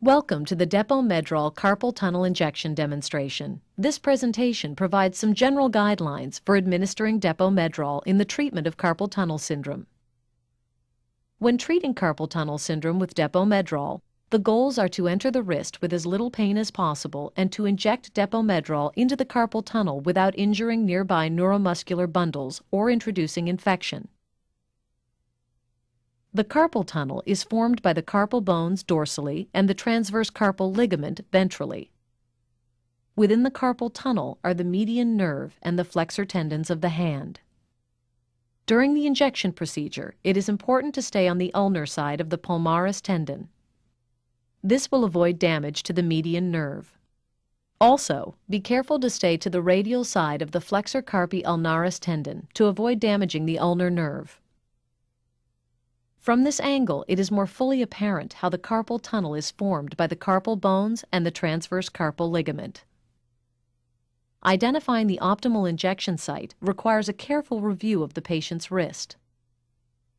Welcome to the Depo Medrol carpal tunnel injection demonstration. This presentation provides some general guidelines for administering Depo Medrol in the treatment of carpal tunnel syndrome. When treating carpal tunnel syndrome with Depo Medrol, the goals are to enter the wrist with as little pain as possible and to inject Depo Medrol into the carpal tunnel without injuring nearby neuromuscular bundles or introducing infection. The carpal tunnel is formed by the carpal bones dorsally and the transverse carpal ligament ventrally. Within the carpal tunnel are the median nerve and the flexor tendons of the hand. During the injection procedure, it is important to stay on the ulnar side of the palmaris tendon. This will avoid damage to the median nerve. Also, be careful to stay to the radial side of the flexor carpi ulnaris tendon to avoid damaging the ulnar nerve. From this angle, it is more fully apparent how the carpal tunnel is formed by the carpal bones and the transverse carpal ligament. Identifying the optimal injection site requires a careful review of the patient's wrist.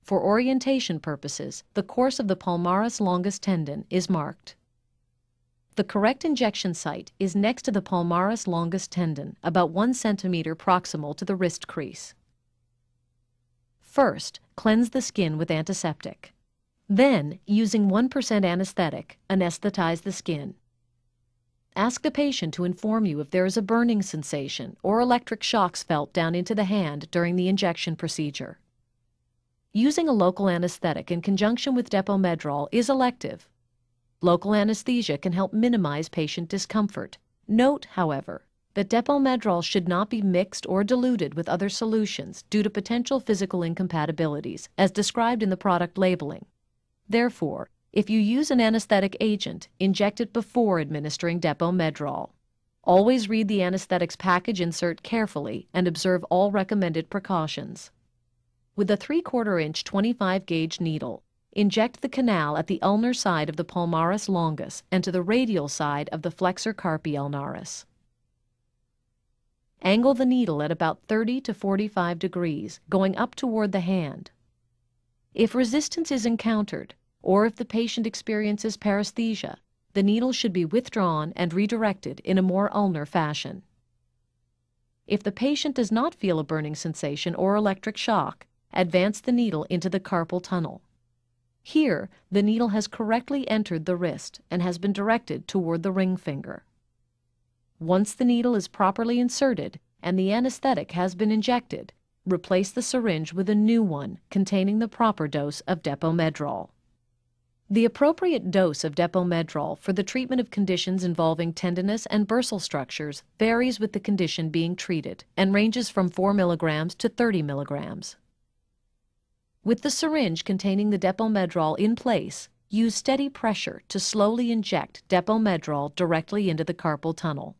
For orientation purposes, the course of the palmaris longus tendon is marked. The correct injection site is next to the palmaris longus tendon, about 1 centimeter proximal to the wrist crease. First, cleanse the skin with antiseptic. Then, using 1% anesthetic, anesthetize the skin. Ask the patient to inform you if there is a burning sensation or electric shocks felt down into the hand during the injection procedure. Using a local anesthetic in conjunction with Depo Medrol is elective. Local anesthesia can help minimize patient discomfort. Note, however, that Depo Medrol should not be mixed or diluted with other solutions due to potential physical incompatibilities, as described in the product labeling. Therefore, if you use an anesthetic agent, inject it before administering Depo Medrol. Always read the anesthetics package insert carefully and observe all recommended precautions. With a 3/4 inch 25 gauge needle, inject the canal at the ulnar side of the palmaris longus and to the radial side of the flexor carpi ulnaris. Angle the needle at about 30 to 45 degrees, going up toward the hand. If resistance is encountered, or if the patient experiences paresthesia, the needle should be withdrawn and redirected in a more ulnar fashion. If the patient does not feel a burning sensation or electric shock, advance the needle into the carpal tunnel. Here, the needle has correctly entered the wrist and has been directed toward the ring finger. Once the needle is properly inserted and the anesthetic has been injected, replace the syringe with a new one containing the proper dose of Depo Medrol. The appropriate dose of Depo Medrol for the treatment of conditions involving tendinous and bursal structures varies with the condition being treated and ranges from 4 milligrams to 30 milligrams. With the syringe containing the Depo Medrol in place, use steady pressure to slowly inject Depo Medrol directly into the carpal tunnel.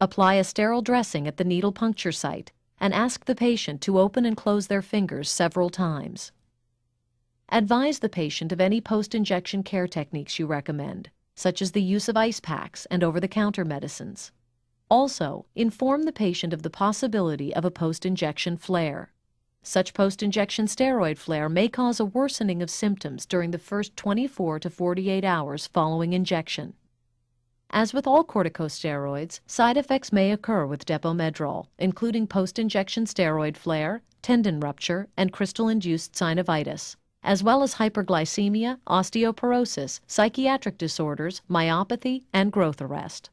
Apply a sterile dressing at the needle puncture site and ask the patient to open and close their fingers several times. Advise the patient of any post-injection care techniques you recommend, such as the use of ice packs and over-the-counter medicines. Also, inform the patient of the possibility of a post-injection flare. Such post-injection steroid flare may cause a worsening of symptoms during the first 24 to 48 hours following injection. As with all corticosteroids, side effects may occur with Depo Medrol, including post-injection steroid flare, tendon rupture, and crystal-induced synovitis, as well as hyperglycemia, osteoporosis, psychiatric disorders, myopathy, and growth arrest.